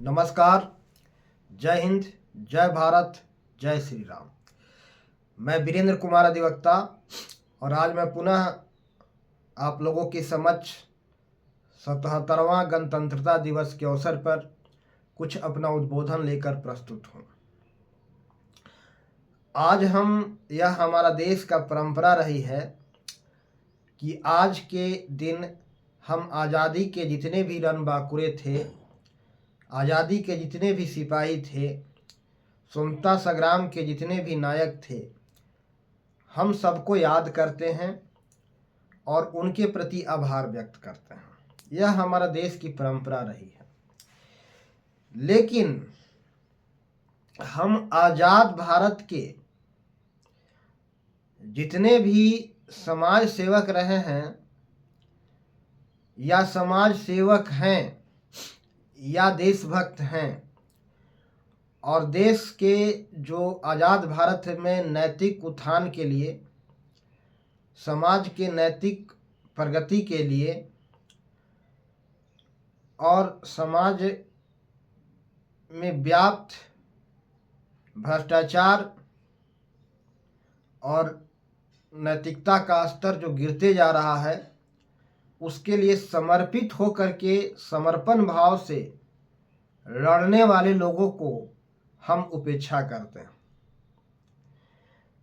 नमस्कार। जय हिंद, जय भारत, जय श्री राम। मैं वीरेंद्र कुमार अधिवक्ता और आज मैं पुनः आप लोगों के समक्ष 77वां गणतंत्रता दिवस के अवसर पर कुछ अपना उद्बोधन लेकर प्रस्तुत हूँ। आज यह हमारा देश का परंपरा रही है कि आज के दिन हम आज़ादी के जितने भी रणबांकुरे थे, आज़ादी के जितने भी सिपाही थे, स्वतंत्रता संग्राम के जितने भी नायक थे, हम सबको याद करते हैं और उनके प्रति आभार व्यक्त करते हैं। यह हमारा देश की परंपरा रही है। लेकिन हम आज़ाद भारत के जितने भी समाज सेवक रहे हैं या समाज सेवक हैं या देशभक्त हैं और देश के जो आज़ाद भारत में नैतिक उत्थान के लिए, समाज के नैतिक प्रगति के लिए और समाज में व्याप्त भ्रष्टाचार और नैतिकता का स्तर जो गिरते जा रहा है, उसके लिए समर्पित होकर के समर्पण भाव से लड़ने वाले लोगों को हम उपेक्षा करते हैं।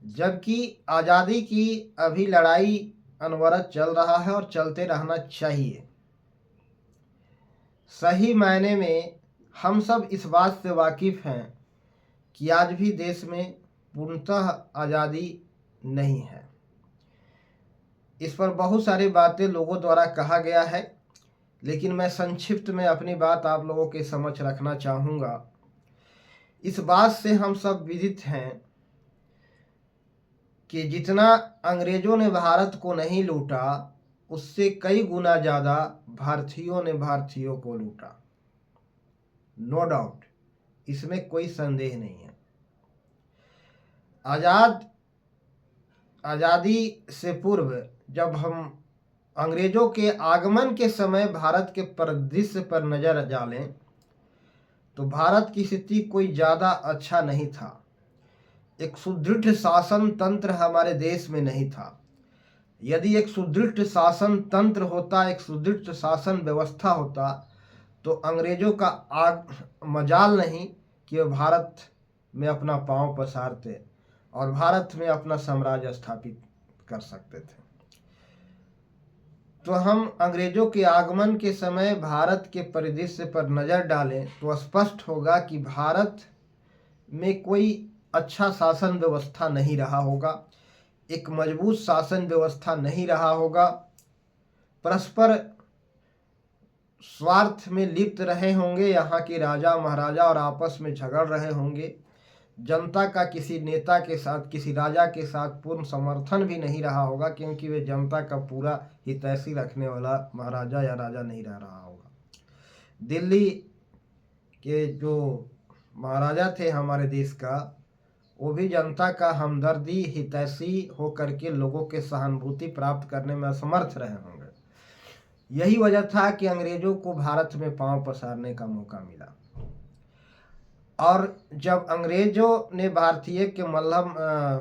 जबकि आज़ादी की अभी लड़ाई अनवरत चल रहा है और चलते रहना चाहिए। सही मायने में हम सब इस बात से वाकिफ़ हैं कि आज भी देश में पूर्णतः आज़ादी नहीं है। इस पर बहुत सारी बातें लोगों द्वारा कहा गया है, लेकिन मैं संक्षिप्त में अपनी बात आप लोगों के समक्ष रखना चाहूँगा। इस बात से हम सब विदित हैं कि जितना अंग्रेज़ों ने भारत को नहीं लूटा, उससे कई गुना ज़्यादा भारतीयों ने भारतीयों को लूटा। नो डाउट, इसमें कोई संदेह नहीं है। आज़ादी से पूर्व जब हम अंग्रेज़ों के आगमन के समय भारत के परिदृश्य पर नज़र डालें तो भारत की स्थिति कोई ज़्यादा अच्छा नहीं था। एक सुदृढ़ शासन तंत्र हमारे देश में नहीं था। यदि एक सुदृढ़ शासन तंत्र होता, एक सुदृढ़ शासन व्यवस्था होता, तो अंग्रेज़ों का मजाल नहीं कि वह भारत में अपना पांव पसारते और भारत में अपना साम्राज्य स्थापित कर सकते थे। तो हम अंग्रेज़ों के आगमन के समय भारत के परिदृश्य पर नज़र डालें तो स्पष्ट होगा कि भारत में कोई अच्छा शासन व्यवस्था नहीं रहा होगा, एक मजबूत शासन व्यवस्था नहीं रहा होगा। परस्पर स्वार्थ में लिप्त रहे होंगे यहाँ के राजा महाराजा और आपस में झगड़ रहे होंगे। जनता का किसी नेता के साथ, किसी राजा के साथ पूर्ण समर्थन भी नहीं रहा होगा, क्योंकि वे जनता का पूरा हितैषी रखने वाला महाराजा या राजा नहीं रह रहा होगा। दिल्ली के जो महाराजा थे हमारे देश का, वो भी जनता का हमदर्दी हितैषी होकर के लोगों के सहानुभूति प्राप्त करने में असमर्थ रहे होंगे। यही वजह था कि अंग्रेज़ों को भारत में पांव पसारने का मौका मिला। और जब अंग्रेज़ों ने भारतीय के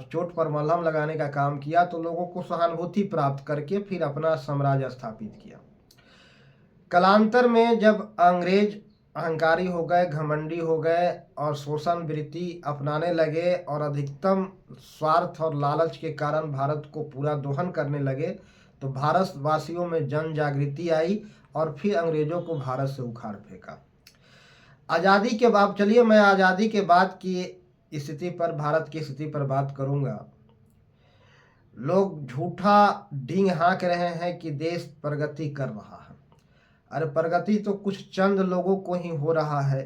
चोट पर मलहम लगाने का काम किया तो लोगों को सहानुभूति प्राप्त करके फिर अपना साम्राज्य स्थापित किया। कालांतर में जब अंग्रेज अहंकारी हो गए, घमंडी हो गए और शोषण वृत्ति अपनाने लगे और अधिकतम स्वार्थ और लालच के कारण भारत को पूरा दोहन करने लगे, तो भारतवासियों में जन जागृति आई और फिर अंग्रेज़ों को भारत से उखाड़ फेंका। आज़ादी के बाद, चलिए मैं आज़ादी के बाद की स्थिति पर, भारत की स्थिति पर बात करूंगा। लोग झूठा ढींग हाँक रहे हैं कि देश प्रगति कर रहा है। अरे प्रगति तो कुछ चंद लोगों को ही हो रहा है।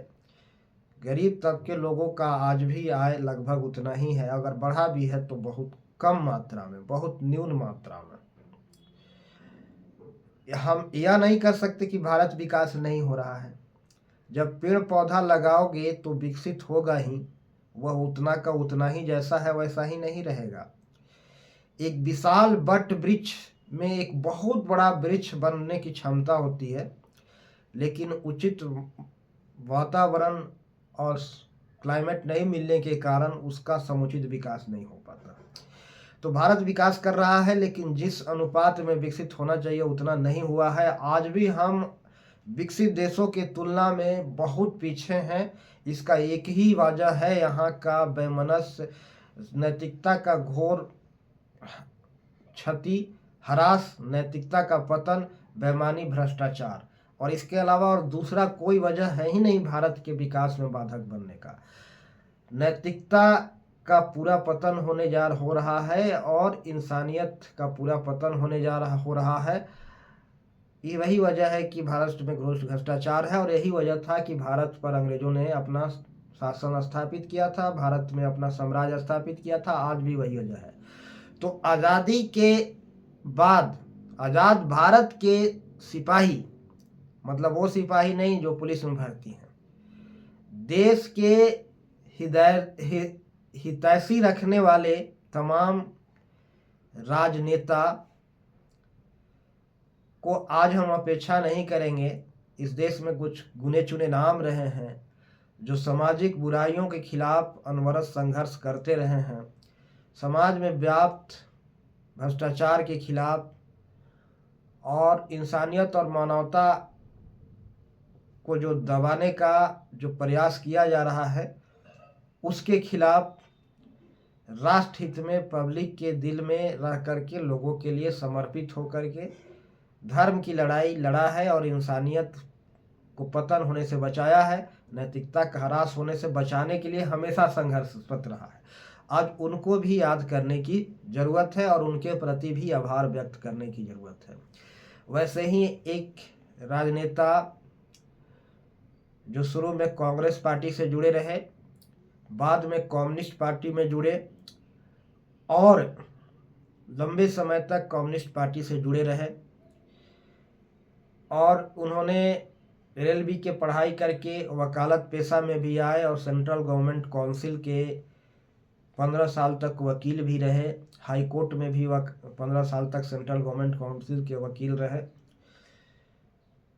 गरीब तबके लोगों का आज भी आय लगभग उतना ही है, अगर बढ़ा भी है तो बहुत कम मात्रा में, बहुत न्यून मात्रा में। हम यह नहीं कर सकते कि भारत विकास नहीं हो रहा है। जब पेड़ पौधा लगाओगे तो विकसित होगा ही, वह उतना का उतना ही जैसा है वैसा ही नहीं रहेगा। एक विशाल वट वृक्ष में एक बहुत बड़ा वृक्ष बनने की क्षमता होती है, लेकिन उचित वातावरण और क्लाइमेट नहीं मिलने के कारण उसका समुचित विकास नहीं हो पाता। तो भारत विकास कर रहा है, लेकिन जिस अनुपात में विकसित होना चाहिए उतना नहीं हुआ है। आज भी हम विकसित देशों के तुलना में बहुत पीछे हैं। इसका एक ही वजह है यहाँ का वैमनस्य, नैतिकता का घोर क्षति, ह्रास, नैतिकता का पतन, बेईमानी, भ्रष्टाचार। और इसके अलावा और दूसरा कोई वजह है ही नहीं भारत के विकास में बाधक बनने का। नैतिकता का पूरा पतन हो रहा है और इंसानियत का पूरा पतन हो रहा है। ये वही वजह है कि भारत में घोर भ्रष्टाचार है, और यही वजह था कि भारत पर अंग्रेजों ने अपना शासन स्थापित किया था, भारत में अपना साम्राज्य स्थापित किया था। आज भी वही वजह है। तो आज़ादी के बाद आज़ाद भारत के सिपाही, मतलब वो सिपाही नहीं जो पुलिस में भर्ती हैं, देश के हितैषी रखने वाले तमाम राजनेता को आज हम अपेक्षा नहीं करेंगे। इस देश में कुछ गुने चुने नाम रहे हैं जो सामाजिक बुराइयों के खिलाफ अनवरत संघर्ष करते रहे हैं, समाज में व्याप्त भ्रष्टाचार के खिलाफ और इंसानियत और मानवता को जो दबाने का जो प्रयास किया जा रहा है, उसके खिलाफ राष्ट्र हित में पब्लिक के दिल में रह करके लोगों के लिए समर्पित होकर के धर्म की लड़ाई लड़ा है और इंसानियत को पतन होने से बचाया है, नैतिकता का ह्रास होने से बचाने के लिए हमेशा संघर्षरत रहा है। आज उनको भी याद करने की ज़रूरत है और उनके प्रति भी आभार व्यक्त करने की ज़रूरत है। वैसे ही एक राजनेता जो शुरू में कांग्रेस पार्टी से जुड़े रहे, बाद में कम्युनिस्ट पार्टी में जुड़े और लंबे समय तक कम्युनिस्ट पार्टी से जुड़े रहे, और उन्होंने एलएलबी के पढ़ाई करके वकालत पेशा में भी आए और सेंट्रल गवर्नमेंट काउंसिल के 15 साल तक वकील भी रहे, हाई कोर्ट में भी 15 साल तक सेंट्रल गवर्नमेंट काउंसिल के वकील रहे।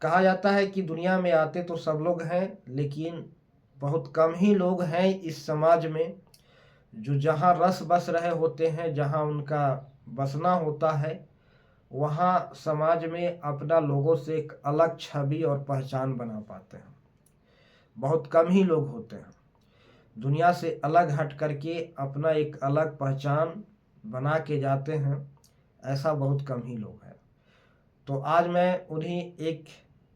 कहा जाता है कि दुनिया में आते तो सब लोग हैं, लेकिन बहुत कम ही लोग हैं इस समाज में जो जहाँ रस बस रहे होते हैं, जहाँ उनका बसना होता है, वहाँ समाज में अपना लोगों से एक अलग छवि और पहचान बना पाते हैं। बहुत कम ही लोग होते हैं दुनिया से अलग हट करके अपना एक अलग पहचान बना के जाते हैं, ऐसा बहुत कम ही लोग हैं। तो आज मैं उन्हीं एक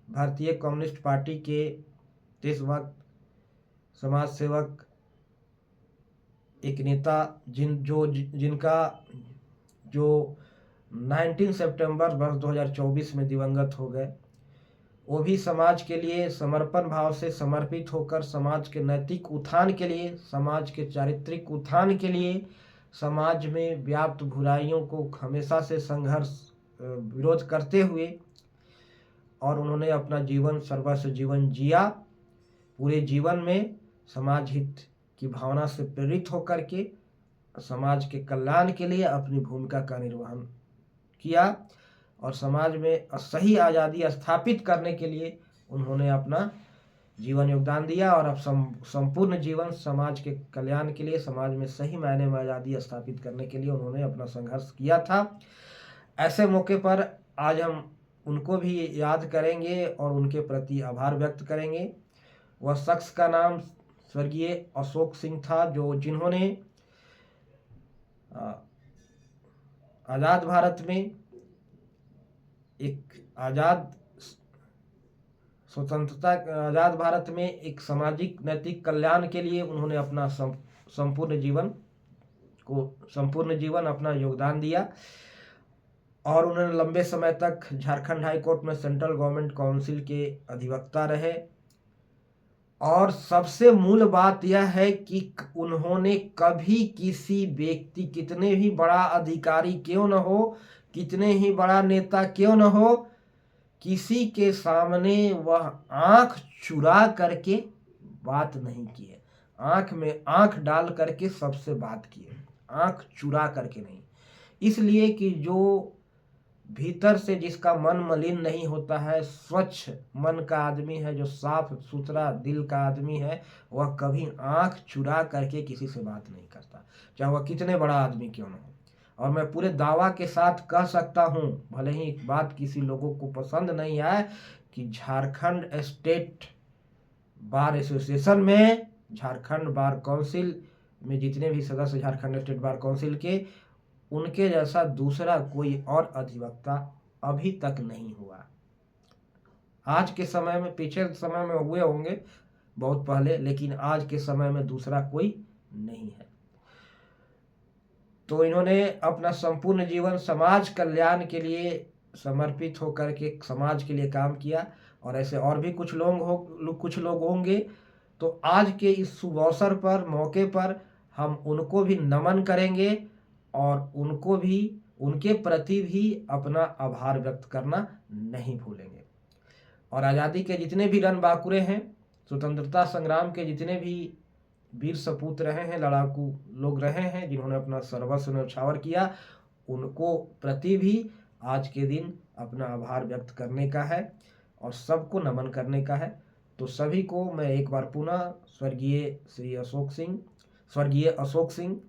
भारतीय कम्युनिस्ट पार्टी के देशभक्त, समाज सेवक, एक नेता जिनका जो 19 सितंबर वर्ष 2024 में दिवंगत हो गए, वो भी समाज के लिए समर्पण भाव से समर्पित होकर समाज के नैतिक उत्थान के लिए, समाज के चारित्रिक उत्थान के लिए, समाज में व्याप्त बुराइयों को हमेशा से संघर्ष विरोध करते हुए, और उन्होंने अपना जीवन सर्वस्व जीवन जिया। पूरे जीवन में समाज हित की भावना से प्रेरित होकर के समाज के कल्याण के लिए अपनी भूमिका का निर्वहन किया और समाज में सही आज़ादी स्थापित करने के लिए उन्होंने अपना जीवन योगदान दिया। और अब संपूर्ण जीवन समाज के कल्याण के लिए, समाज में सही मायने में आज़ादी स्थापित करने के लिए उन्होंने अपना संघर्ष किया था। ऐसे मौके पर आज हम उनको भी याद करेंगे और उनके प्रति आभार व्यक्त करेंगे। वह शख्स का नाम स्वर्गीय अशोक सिंह था, जिन्होंने आज़ाद भारत में एक आज़ाद भारत में एक सामाजिक नैतिक कल्याण के लिए उन्होंने अपना संपूर्ण जीवन अपना योगदान दिया। और उन्होंने लंबे समय तक झारखंड हाई कोर्ट में सेंट्रल गवर्नमेंट काउंसिल के अधिवक्ता रहे। और सबसे मूल बात यह है कि उन्होंने कभी किसी व्यक्ति, कितने ही बड़ा अधिकारी क्यों न हो, कितने ही बड़ा नेता क्यों न हो, किसी के सामने वह आंख चुरा करके बात नहीं किए। आंख में आंख डाल करके सबसे बात किए, आंख चुरा करके नहीं। इसलिए कि जो भीतर से जिसका मन मलिन नहीं होता है, स्वच्छ मन का आदमी है, जो साफ सुथरा दिल का आदमी है, वह कभी आंख चुरा करके किसी से बात नहीं करता, चाहे वह कितने बड़ा आदमी क्यों न हो। और मैं पूरे दावा के साथ कह सकता हूँ, भले ही एक बात किसी लोगों को पसंद नहीं आए, कि झारखंड स्टेट बार एसोसिएशन में, झारखंड बार काउंसिल में जितने भी सदस्य झारखंड स्टेट बार काउंसिल के, उनके जैसा दूसरा कोई और अधिवक्ता अभी तक नहीं हुआ। आज के समय में, पीछे समय में हुए होंगे बहुत पहले, लेकिन आज के समय में दूसरा कोई नहीं है। तो इन्होंने अपना संपूर्ण जीवन समाज कल्याण के लिए समर्पित होकर के समाज के लिए काम किया। और ऐसे और भी कुछ लोग होंगे। तो आज के इस शुभ अवसर पर, मौके पर, हम उनको भी नमन करेंगे और उनको भी, उनके प्रति भी अपना आभार व्यक्त करना नहीं भूलेंगे। और आज़ादी के जितने भी रणबांकुरे हैं, स्वतंत्रता संग्राम के जितने भी वीर सपूत रहे हैं, लड़ाकू लोग रहे हैं, जिन्होंने अपना सर्वस्व न्यौछावर किया, उनको प्रति भी आज के दिन अपना आभार व्यक्त करने का है और सबको नमन करने का है। तो सभी को मैं एक बार पुनः स्वर्गीय अशोक सिंह,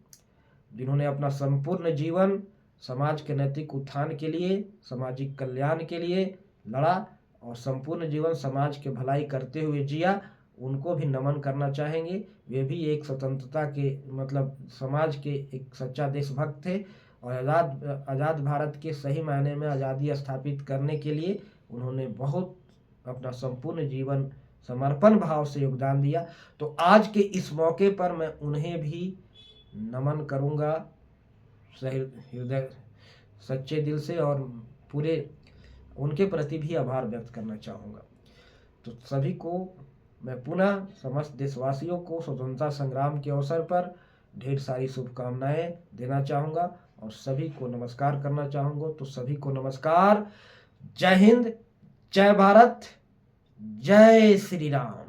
जिन्होंने अपना संपूर्ण जीवन समाज के नैतिक उत्थान के लिए, सामाजिक कल्याण के लिए लड़ा और संपूर्ण जीवन समाज के भलाई करते हुए जिया, उनको भी नमन करना चाहेंगे। वे भी एक स्वतंत्रता के, मतलब समाज के एक सच्चा देशभक्त थे और आज़ाद भारत के सही मायने में आज़ादी स्थापित करने के लिए उन्होंने बहुत अपना संपूर्ण जीवन समर्पण भाव से योगदान दिया। तो आज के इस मौके पर मैं उन्हें भी नमन करूंगा हृदय, सच्चे दिल से, और पूरे उनके प्रति भी आभार व्यक्त करना चाहूँगा। तो सभी को मैं पुनः, समस्त देशवासियों को स्वतंत्रता संग्राम के अवसर पर ढेर सारी शुभकामनाएं देना चाहूँगा और सभी को नमस्कार करना चाहूँगा। तो सभी को नमस्कार, जय हिंद, जय भारत, जय श्री राम।